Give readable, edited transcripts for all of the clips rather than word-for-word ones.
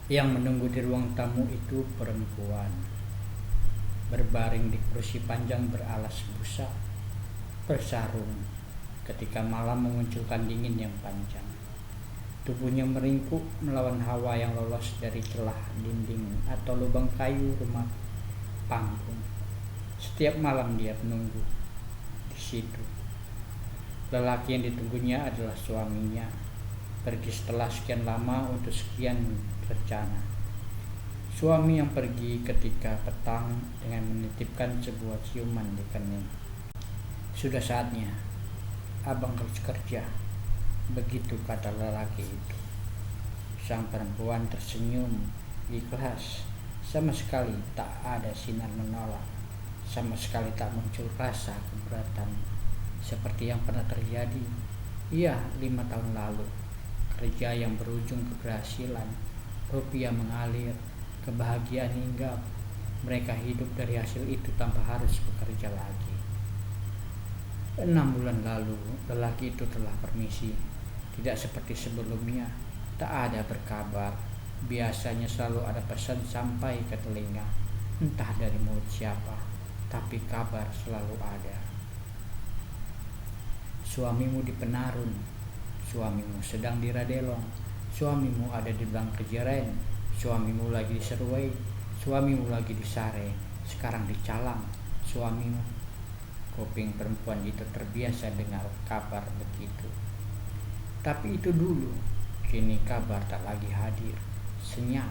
Yang menunggu di ruang tamu itu perempuan, berbaring di kursi panjang beralas busa, bersarung ketika malam memunculkan dingin yang panjang. Tubuhnya meringkuk melawan hawa yang lolos dari celah dinding atau lubang kayu rumah panggung. Setiap malam dia menunggu di situ. Lelaki yang ditunggunya adalah suaminya, pergi setelah sekian lama untuk sekian rencana. Suami yang pergi ketika petang dengan menitipkan sebuah ciuman di kening. Sudah saatnya, abang harus kerja, begitu kata lelaki itu. Sang perempuan tersenyum ikhlas, sama sekali tak ada sinar menolak, sama sekali tak muncul rasa keberatan seperti yang pernah terjadi. Iya, 5 tahun lalu. Kerja yang berujung keberhasilan, rupiah mengalir, kebahagiaan hinggap. Mereka hidup dari hasil itu tanpa harus bekerja lagi. 6 bulan lalu, lelaki itu telah permisi. Tidak seperti sebelumnya, tak ada berkabar. Biasanya selalu ada pesan sampai ke telinga, entah dari mulut siapa, tapi kabar selalu ada. Suamimu di Penarun, suamimu sedang di Radelong, suamimu ada di Blangkejeren, suamimu lagi di Serwei, suamimu lagi di Sare, sekarang di Calang, suamimu. Kuping perempuan itu terbiasa dengar kabar begitu. Tapi itu dulu, kini kabar tak lagi hadir, senyap.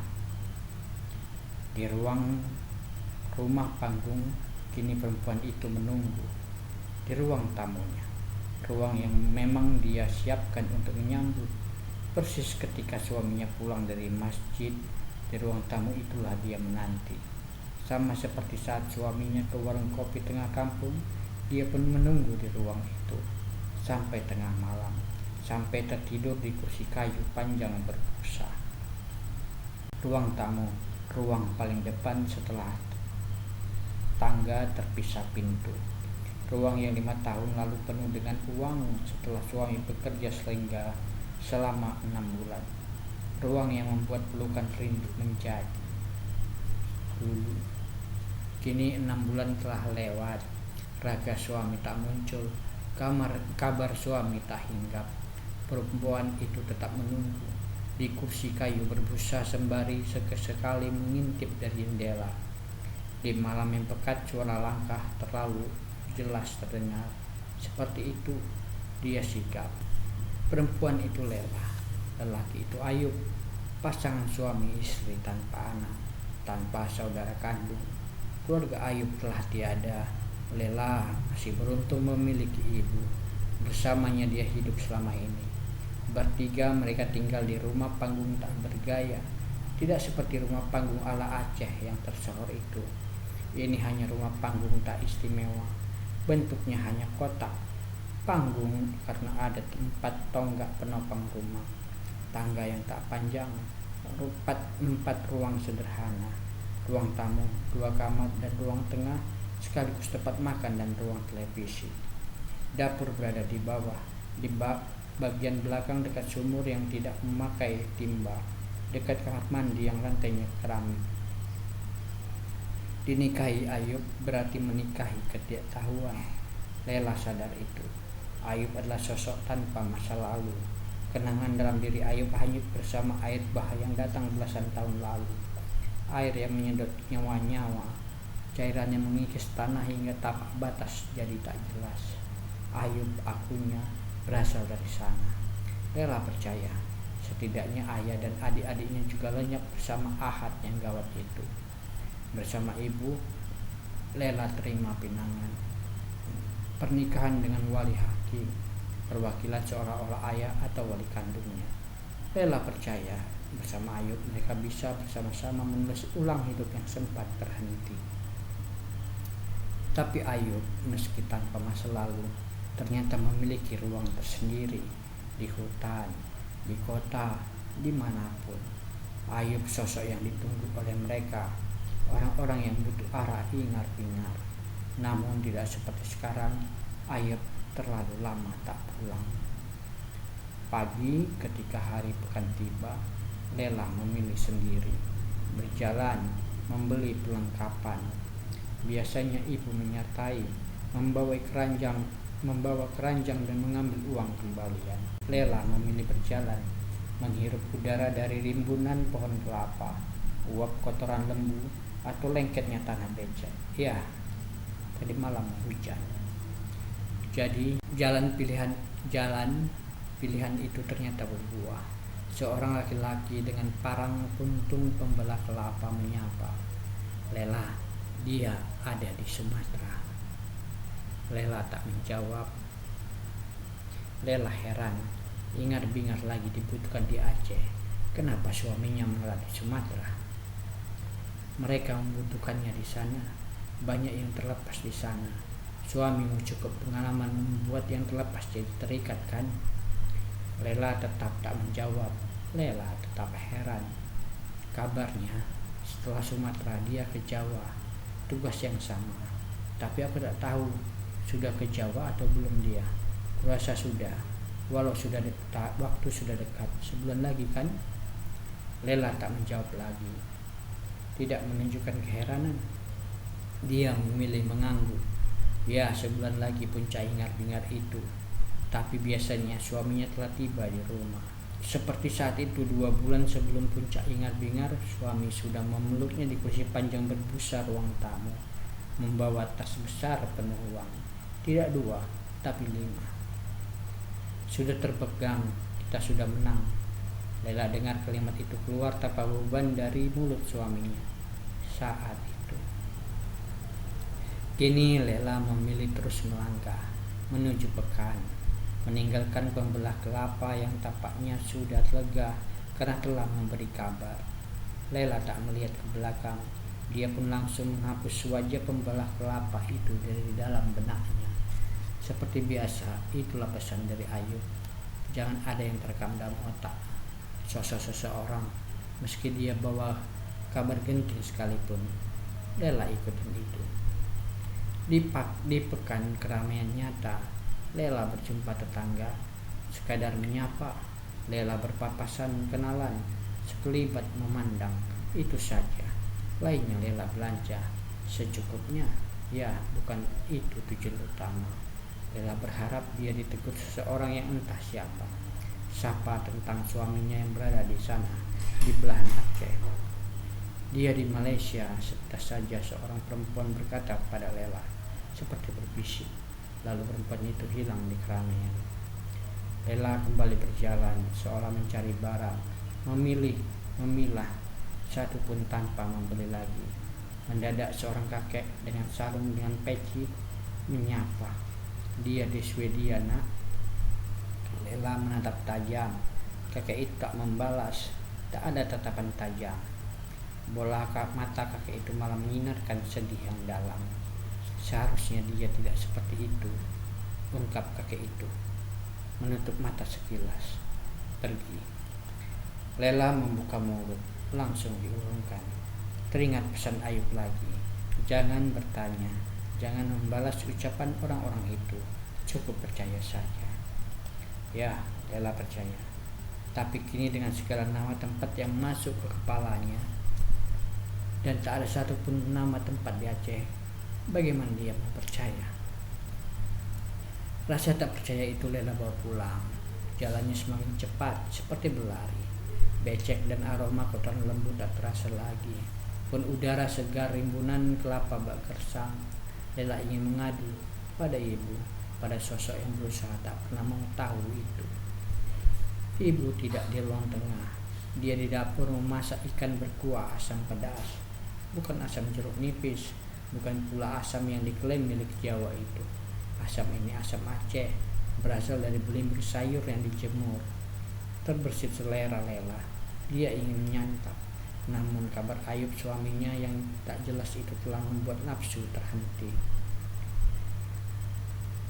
Di ruang rumah panggung, kini perempuan itu menunggu. Di ruang tamunya, ruang yang memang dia siapkan untuk menyambut. Persis ketika suaminya pulang dari masjid, di ruang tamu itulah dia menanti. Sama seperti saat suaminya ke warung kopi tengah kampung, dia pun menunggu di ruang itu sampai tengah malam, sampai tertidur di kursi kayu panjang berbusa. Ruang tamu, ruang paling depan setelah tangga terpisah pintu. Ruang yang 5 tahun lalu penuh dengan uang setelah suami bekerja selama 6 bulan. Ruang yang membuat pelukan rindu menjadi dulu. Kini 6 bulan telah lewat. Raga suami tak muncul, kabar suami tak hinggap. Perempuan itu tetap menunggu di kursi kayu berbusa sembari sekali mengintip dari jendela. Di malam yang pekat, suara langkah terlalu jelas terdengar. Seperti itu dia sigap. Perempuan itu Lela, lelaki itu Ayub, pasangan suami istri tanpa anak, tanpa saudara kandung. Keluarga Ayub telah tiada. Lela masih beruntung memiliki ibu. Bersamanya dia hidup selama ini. Bertiga mereka tinggal di rumah panggung tak bergaya, tidak seperti rumah panggung ala Aceh yang tersohor itu. Ini hanya rumah panggung tak istimewa. Bentuknya hanya kotak. Panggung karena ada 4 tonggak penopang rumah. Tangga yang tak panjang. 4 ruang sederhana. Ruang tamu, 2 kamar dan ruang tengah, sekaligus tempat makan dan ruang televisi. Dapur berada di bawah, di bagian belakang dekat sumur yang tidak memakai timba, dekat kamar mandi yang lantainya keramik. Dinikahi Ayub berarti menikahi ketidaktahuan. Lela sadar itu. Ayub adalah sosok tanpa masa lalu. Kenangan dalam diri Ayub hanyut bersama air bah yang datang belasan tahun lalu. Air yang menyedot nyawa-nyawa. Cairannya mengikis tanah hingga tapak batas jadi tak jelas. Ayub akunya berasal dari sana. Lela percaya, setidaknya ayah dan adik-adiknya juga lenyap bersama Ahad yang gawat itu. Bersama ibu, Lela terima pinangan pernikahan dengan wali hakim, perwakilan seolah-olah ayah atau wali kandungnya. Lela percaya, bersama Ayub mereka bisa bersama-sama menulis ulang hidup yang sempat terhenti. Tapi Ayub, meski tanpa masa lalu, ternyata memiliki ruang tersendiri di hutan, di kota, dimanapun. Ayub sosok yang ditunggu oleh mereka, orang-orang yang butuh arah hingar-bingar. Namun tidak seperti sekarang, Ayub terlalu lama tak pulang. Pagi ketika hari pekan tiba, Lela memilih sendiri, berjalan, membeli perlengkapan. Biasanya ibu menyertai, membawa keranjang dan mengambil uang kembalian. Lela memilih berjalan, menghirup udara dari rimbunan pohon kelapa, uap kotoran lembu, atau lengketnya tanah becek. Ya, tadi malam hujan. Jadi jalan pilihan itu ternyata berbuah. Seorang laki-laki dengan parang puntung pembelah kelapa menyapa, "Lela, dia ada di Sumatera." Lela tak menjawab. Lela heran, ingat-bingar lagi dibutuhkan di Aceh. Kenapa suaminya malah di Sumatera? Mereka membutuhkannya di sana. Banyak yang terlepas di sana. Suamimu cukup pengalaman membuat yang terlepas jadi terikat, kan? Lela tetap tak menjawab. Lela tetap heran. Kabarnya setelah Sumatera dia ke Jawa, tugas yang sama. Tapi aku tak tahu sudah ke Jawa atau belum dia. Kurasa sudah, walau waktu sudah dekat, sebulan lagi, kan? Lela tak menjawab lagi. Tidak menunjukkan keheranan, dia memilih mengangguk. Ya, sebulan lagi puncak hingar-bingar itu. Tapi biasanya suaminya telah tiba di rumah. Seperti saat itu 2 bulan sebelum puncak hingar-bingar, suami sudah memeluknya di kursi panjang berbusa ruang tamu, membawa tas besar penuh uang. Tidak 2, tapi 5. Sudah terpegang, kita sudah menang. Lela dengar kalimat itu keluar tanpa beban dari mulut suaminya saat itu. Kini Lela memilih terus melangkah menuju pekan, meninggalkan pembelah kelapa yang tampaknya sudah lega karena telah memberi kabar. Lela tak melihat ke belakang, dia pun langsung menghapus wajah pembelah kelapa itu dari dalam benaknya. Seperti biasa, itulah pesan dari Ayub. Jangan ada yang terekam dalam otak. Sosok seseorang, meski dia bawa kabar genting sekalipun, Lela ikutin itu. Di pekan keramaian nyata, Lela berjumpa tetangga, sekadar menyapa. Lela berpapasan kenalan, sekelibat memandang, itu saja. Lainnya Lela belanja secukupnya. Ya, bukan itu tujuan utama. Lela berharap dia ditegur seseorang yang entah siapa. Sapa tentang suaminya yang berada di sana, di belahan Aceh. Dia di Malaysia. Setelah saja seorang perempuan berkata pada Lela, seperti berbisik. Lalu perempuan itu hilang di keramaian. Lela kembali berjalan, seolah mencari barang, memilah, satu pun tanpa membeli lagi. Mendadak seorang kakek dengan sarung dengan peci menyapa. Dia di Swedia, nak. Lela menatap tajam. Kakek itu tak membalas, tak ada tatapan tajam. Bola mata kakek itu malah menyinarkan sedih yang dalam. Seharusnya dia tidak seperti itu, ungkap kakek itu, menutup mata sekilas, pergi. Lela membuka mulut, langsung diurungkan. Teringat pesan Ayub lagi, jangan bertanya, jangan membalas ucapan orang-orang itu, cukup percaya saja. Ya, Lela percaya. Tapi kini dengan segala nama tempat yang masuk ke kepalanya, dan tak ada satupun nama tempat di Aceh, bagaimana dia mau percaya? Rasa tak percaya itu Lela bawa pulang. Jalannya semakin cepat, seperti berlari. Becek dan aroma kotoran lembu tak terasa lagi. Pun udara segar rimbunan kelapa bak gersang. Lela ingin mengadu pada ibu, pada sosok yang berusaha tak pernah mau tahu itu. Ibu tidak di ruang tengah. Dia di dapur memasak ikan berkuah asam pedas. Bukan asam jeruk nipis, bukan pula asam yang diklaim milik Jawa itu. Asam ini asam Aceh, berasal dari belimbing sayur yang dijemur. Terbersit selera Lela. Dia ingin menyantap, namun kabar Ayub suaminya yang tak jelas itu telah membuat nafsu terhenti.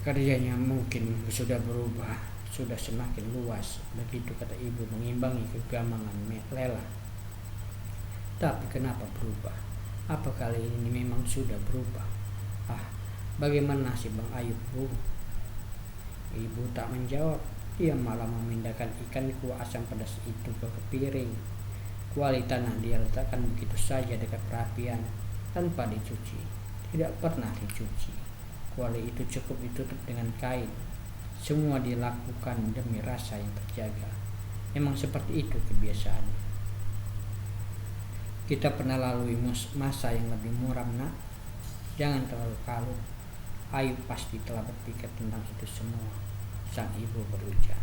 Kerjanya mungkin sudah berubah, sudah semakin luas, begitu kata ibu mengimbangi kegamangan Lela. Tapi kenapa berubah? Apa kali ini memang sudah berubah? Bagaimana nasib Bang Ayub, Bu? Ibu tak menjawab. Dia malah memindahkan ikan kuah asam pedas itu ke piring. Kuali tanah dia letakkan begitu saja dekat perapian tanpa dicuci, tidak pernah dicuci. Kuali itu cukup ditutup dengan kain. Semua dilakukan demi rasa yang terjaga. Memang seperti itu kebiasaannya. Kita pernah lalui masa yang lebih muram, nak. Jangan terlalu kalut. Ayu pasti telah berpikir tentang itu semua. Sang ibu berujar.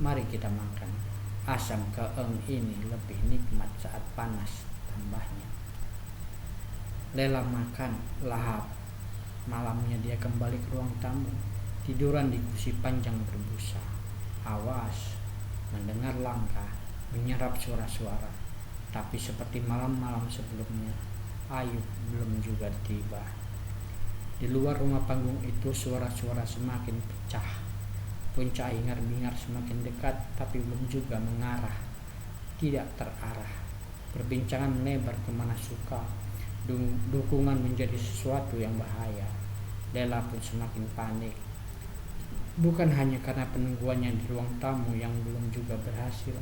Mari kita makan. Asam keeng ini lebih nikmat saat panas, tambahnya. Lela makan lahap. Malamnya dia kembali ke ruang tamu, tiduran di kursi panjang berbusa. Awas, mendengar langkah, menyerap suara-suara. Tapi seperti malam-malam sebelumnya, Ayub belum juga tiba. Di luar rumah panggung itu suara-suara semakin pecah. Puncak hingar-bingar semakin dekat, tapi belum juga mengarah, tidak terarah. Perbincangan melebar kemana suka. Dukungan menjadi sesuatu yang bahaya. Lela pun semakin panik. Bukan hanya karena penungguannya di ruang tamu yang belum juga berhasil,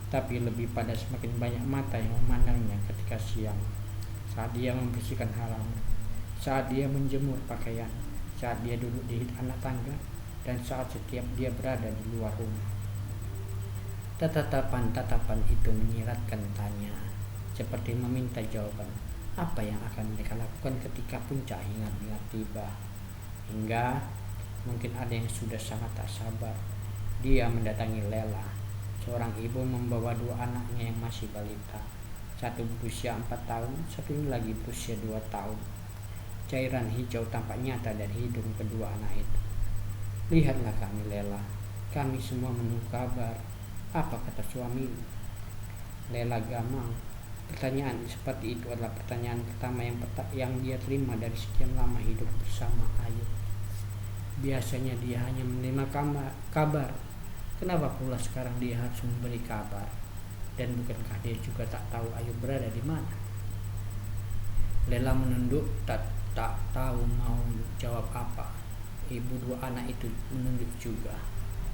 tapi lebih pada semakin banyak mata yang memandangnya ketika siang, saat dia membersihkan halaman, saat dia menjemur pakaian, saat dia duduk di anak tangga, dan saat setiap dia berada di luar rumah. Tatapan-tatapan itu menyiratkan tanya, seperti meminta jawaban. Apa yang akan mereka lakukan ketika puncak hingar-bingar tiba? Hingga mungkin ada yang sudah sangat tak sabar. Dia mendatangi Lela, seorang ibu membawa 2 anaknya yang masih balita. Satu berusia 4 tahun, satu lagi berusia 2 tahun. Cairan hijau tampak nyata dari hidung kedua anak itu. Lihatlah kami, Lela. Kami semua menunggu kabar. Apa kata suamimu? Lela gamang. Pertanyaan seperti itu adalah pertanyaan pertama yang dia terima dari sekian lama hidup bersama Ayub. Biasanya dia hanya menerima kabar. Kenapa pula sekarang dia harus memberi kabar? Dan bukankah dia juga tak tahu Ayub berada di mana? Lela menunduk, tak tahu mau jawab apa. Ibu 2 anak itu menunduk juga,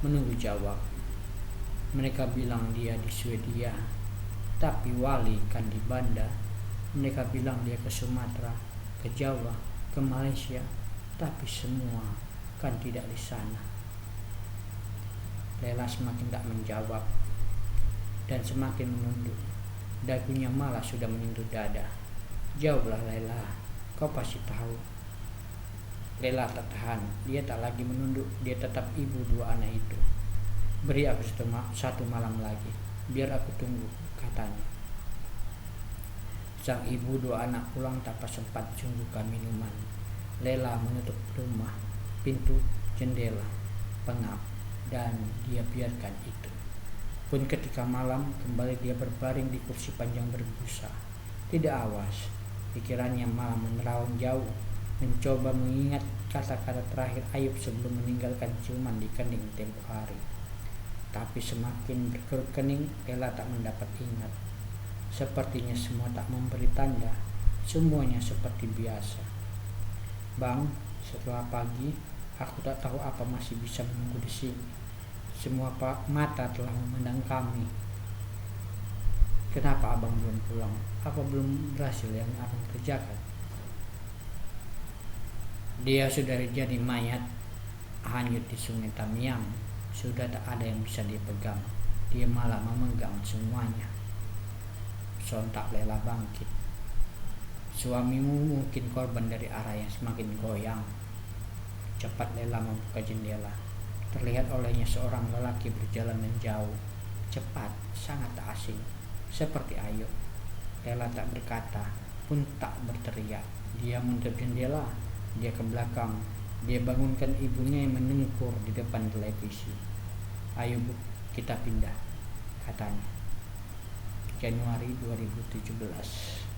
menunggu jawab. Mereka bilang dia di Swedia, tapi Wali kan di Banda. Mereka bilang dia ke Sumatera, ke Jawa, ke Malaysia, tapi semua kan tidak di sana. Lela semakin tak menjawab dan semakin menunduk. Dagunya malah sudah menyentuh dada. Jawablah, Lela, kau pasti tahu. Lela tak tahan, dia tak lagi menunduk, dia tetap ibu 2 anak itu. Beri aku satu malam lagi, biar aku tunggu, katanya. Sang ibu 2 anak pulang tanpa sempat sungguhkan minuman. Lela menutup rumah, pintu, jendela, pengap, dan dia biarkan itu. Pun ketika malam, kembali dia berbaring di kursi panjang berbusa. Tidak awas, pikirannya malah menerawang jauh, mencoba mengingat kata-kata terakhir Ayub sebelum meninggalkan ciuman di kening tempo hari. Tapi semakin berkerut kening, Lela tak mendapat ingat. Sepertinya semua tak memberi tanda, semuanya seperti biasa. Bang, setelah pagi, aku tak tahu apa masih bisa menunggu di sini. Semua mata telah memandang kami. Kenapa abang belum pulang? Apa belum berhasil yang abang kerjakan? Dia sudah jadi mayat, hanyut di sungai Tamiang. Sudah tak ada yang bisa dipegang. Dia malah memegang semuanya. Sontak Lela bangkit. Suamimu mungkin korban dari arah yang semakin goyang. Cepat Lela membuka jendela. Terlihat olehnya seorang lelaki berjalan menjauh. Cepat, sangat tak asing, seperti Ayub. Lela tak berkata, pun tak berteriak. Dia menutup jendela. Dia ke belakang. Dia bangunkan ibunya yang menengkur di depan televisi. Ayo Bu, kita pindah, katanya. Januari 2017.